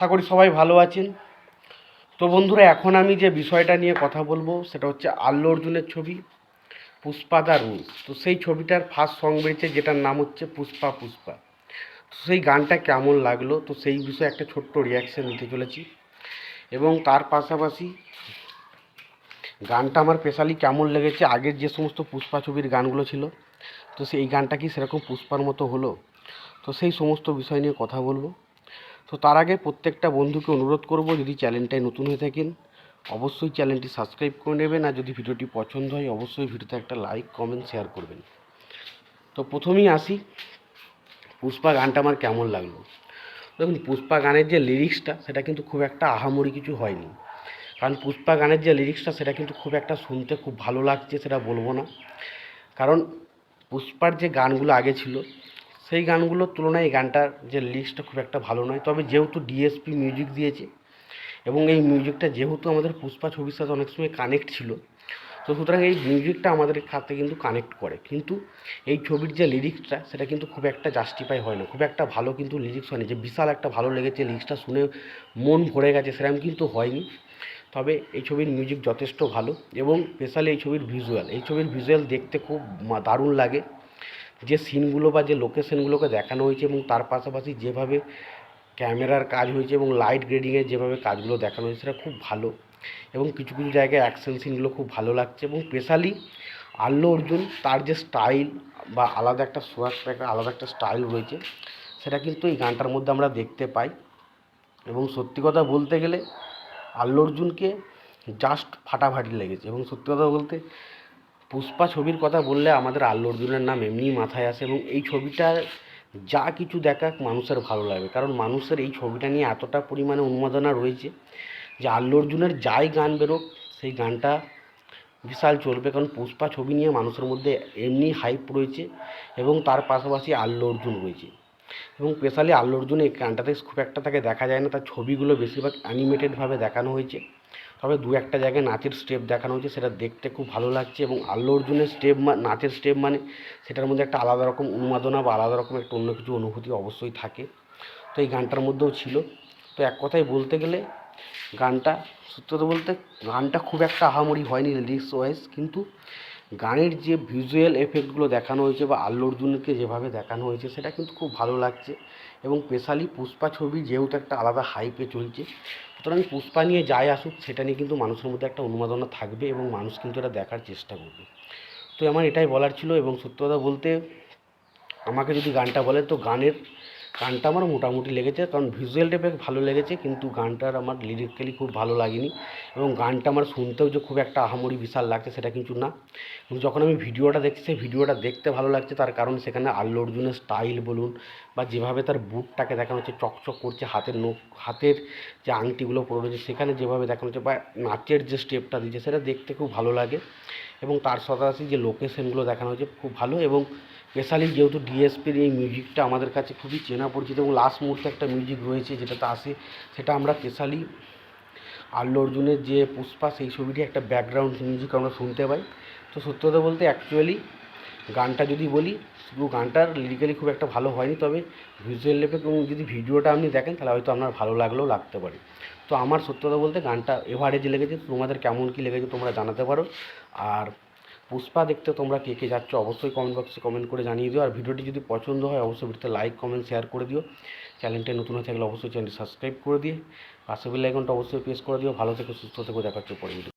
আশা করি সবাই ভালো আছেন। তো বন্ধুরা, এখন আমি যে বিষয়টা নিয়ে কথা বলবো সেটা হচ্ছে আল্লু অর্জুনের ছবি পুষ্পা দ্য রুল। তো সেই ছবিটার ফার্স্ট সং বেরিয়েছে যেটার নাম হচ্ছে পুষ্পা পুষ্পা। তো সেই গানটা কেমন লাগলো, তো সেই বিষয়ে একটা ছোট্ট রিয়াকশান দিতে চলেছি। এবং তার পাশাপাশি গানটা আমার স্পেশালি কেমন লেগেছে, আগের যে সমস্ত পুষ্পা ছবির গানগুলো ছিল, তো সেই গানটা কি সেরকম পুষ্পার মতো হলো, তো সেই সমস্ত বিষয় নিয়ে কথা বলবো। তো তার আগে প্রত্যেকটা বন্ধুকে অনুরোধ করব, যদি চ্যানেলটায় নতুন হয়ে থাকেন অবশ্যই চ্যানেলটি সাবস্ক্রাইব করে নেবেন, আর যদি ভিডিওটি পছন্দ হয় অবশ্যই ভিডিওতে একটা লাইক কমেন্ট শেয়ার করবেন। তো প্রথমেই আসি, পুষ্পা গানটা আমার কেমন লাগলো। দেখুন, পুষ্পা গানের যে লিরিক্সটা সেটা কিন্তু খুব একটা আহামরি কিছু হয়নি। কারণ পুষ্পা গানের যে লিরিক্সটা সেটা কিন্তু খুব একটা শুনতে খুব ভালো লাগছে সেটা বলবো না। কারণ পুষ্পার যে গানগুলো আগে ছিল সেই গানগুলোর তুলনায় এই গানটার যে লিরিক্সটা খুব একটা ভালো নয়। তবে যেহেতু ডিএসপি মিউজিক দিয়েছে এবং এই মিউজিকটা যেহেতু আমাদের পুষ্পা ছবির সাথে অনেক সময় কানেক্ট ছিল, তো সুতরাং এই মিউজিকটা আমাদের সাথে কিন্তু কানেক্ট করে। কিন্তু এই ছবির যে লিরিক্সটা সেটা কিন্তু খুব একটা জাস্টিফাই হয় না, খুব একটা ভালো কিন্তু লিরিক্স হয়নি যে বিশাল একটা ভালো লেগেছে, লিরিক্সটা শুনে মন ভরে গেছে, সেরকম কিন্তু হয়নি। তবে এই ছবির মিউজিক যথেষ্ট ভালো এবং স্পেশালি এই ছবির ভিজুয়াল দেখতে খুব দারুণ লাগে। যে সিনগুলো বা যে লোকেশনগুলোকে দেখানো হয়েছে এবং তার পাশাপাশি যেভাবে ক্যামেরার কাজ হয়েছে এবং লাইট গ্রেডিংয়ের যেভাবে কাজগুলো দেখানো হয়েছে সেটা খুব ভালো। এবং কিছু কিছু জায়গায় অ্যাকশন সিনগুলো খুব ভালো লাগছে। এবং স্পেশালি আল্লু অর্জুন তার যে স্টাইল বা আলাদা একটা সোয়াগ, আলাদা একটা স্টাইল রয়েছে, সেটা কিন্তু এই গানটার মধ্যে আমরা দেখতে পাই। এবং সত্যি কথা বলতে গেলে আল্লু অর্জুনকে জাস্ট ফাটাফাটি লেগেছে। এবং সত্যি কথা বলতে পুষ্পা ছবির কথা বললে আমাদের আল্লু অর্জুনের নাম এমনিই মাথায় আসে। এবং এই ছবিটার যা কিছু দেখাক মানুষের ভালো লাগবে, কারণ মানুষের এই ছবিটা নিয়ে এতটা পরিমাণে উন্মাদনা রয়েছে যে আল্লু অর্জুনের যাই গান বেরোক সেই গানটা বিশাল চলবে। কারণ পুষ্পা ছবি নিয়ে মানুষের মধ্যে এমনি হাইপ রয়েছে এবং তার পাশাপাশি আল্লু অর্জুন রয়েছে। এবং স্পেশালি আল্লু অর্জুন এই গানটাতে খুব একটা তাকে দেখা যায় না, তার ছবিগুলো বেশিরভাগ অ্যানিমেটেডভাবে দেখানো হয়েছে। তবে দু একটা জায়গায় নাচের স্টেপ দেখানো হয়েছে, সেটা দেখতে খুব ভালো লাগছে। এবং আল্লু অর্জুনের স্টেপ নাচের স্টেপ মানে সেটার মধ্যে একটা আলাদা রকম উন্মাদনা বা আলাদা রকম একটা অন্য কিছু অনুভূতি অবশ্যই থাকে। তো এই গানটার মধ্যেও ছিল। তো এক কথায় বলতে গেলে গানটা, সত্যি কথা বলতে গানটা খুব একটা আহামরি হয়নি লিরিক্স ওয়াইজ, কিন্তু গানের যে ভিজুয়াল এফেক্টগুলো দেখানো হয়েছে বা আল্লু অর্জুনকে যেভাবে দেখানো হয়েছে সেটা কিন্তু খুব ভালো লাগছে। এবং স্পেশালি পুষ্পা ছবি যেহেতু একটা আলাদা হাইপে চলছে, সুতরাং পুষ্পা নিয়ে যাই আসুক সেটা নিয়ে কিন্তু মানুষের মধ্যে একটা উন্মাদনা থাকবে এবং মানুষ কিন্তু এটা দেখার চেষ্টা করবে। তো আমার এটাই বলার ছিল। এবং সত্যি কথা বলতে আমাকে যদি গানটা বলে, তো গানটা আমার মোটামুটি লেগেছে, কারণ ভিজুয়ালটা বেশ ভালো লেগেছে, কিন্তু গানটার আমার লিরিক্যালি খুব ভালো লাগেনি। এবং গানটা আমার শুনতেও যে খুব একটা আহামরি বিশাল লাগছে সেটা কিন্তু না। কিন্তু যখন আমি ভিডিওটা দেখছি সেই ভিডিওটা দেখতে ভালো লাগছে, তার কারণ সেখানে আল্লু অর্জুনের স্টাইল বলুন বা যেভাবে তার বুকটাকে দেখানো হচ্ছে চকচক করছে, হাতের যে আংটিগুলো পরে রয়েছে সেখানে যেভাবে দেখানো হচ্ছে, বা নাচের যে স্টেপটা দিচ্ছে সেটা দেখতে খুব ভালো লাগে। এবং তার পাশাপাশি যে লোকেশনগুলো দেখানো হয়েছে খুব ভালো। এবং স্পেশালি যেহেতু ডিএসপির এই মিউজিকটা আমাদের কাছে খুবই চেনা পরিচিত এবং লাস্ট মুহূর্তে একটা মিউজিক রয়েছে যেটাতে আসে, সেটা আমরা স্পেশালি আল্লু অর্জুনের যে পুষ্পা সেই ছবিটি একটা ব্যাকগ্রাউন্ড মিউজিক আমরা শুনতে পাই। তো সত্যি কথা বলতে অ্যাকচুয়ালি গানটা যদি বলি, শুধু গানটার লিরিক্যালি খুব একটা ভালো হয়নি, তবে ভিজুয়াল এফেক্ট এবং যদি ভিডিওটা আপনি দেখেন তাহলে হয়তো আপনার ভালো লাগলেও লাগতে পারে। তো আমার সত্যি কথা বলতে গানটা এভারেজ লেগেছে। তোমাদের কেমন কী লেগেছে তোমরা জানাতে পারো। আর পুষ্পা দেখতে তোমরা কে কে যাচ্ছ অবশ্যই কমেন্ট বক্সে কমেন্ট করে জানিয়ে দিও। আর ভিডিওটি যদি পছন্দ হয় অবশ্যই ভিডিওতে লাইক কমেন্ট শেয়ার করে দিও। চ্যানেলটা নতুন হয়ে থাকলে অবশ্যই চ্যানেলটি সাবস্ক্রাইব করে দিয়ে পাশে বেল আইকনটা অবশ্যই প্রেস করে দিও। ভালো থেকো, সুস্থ থেকো, দেখা হচ্ছে পরে ভিডিও।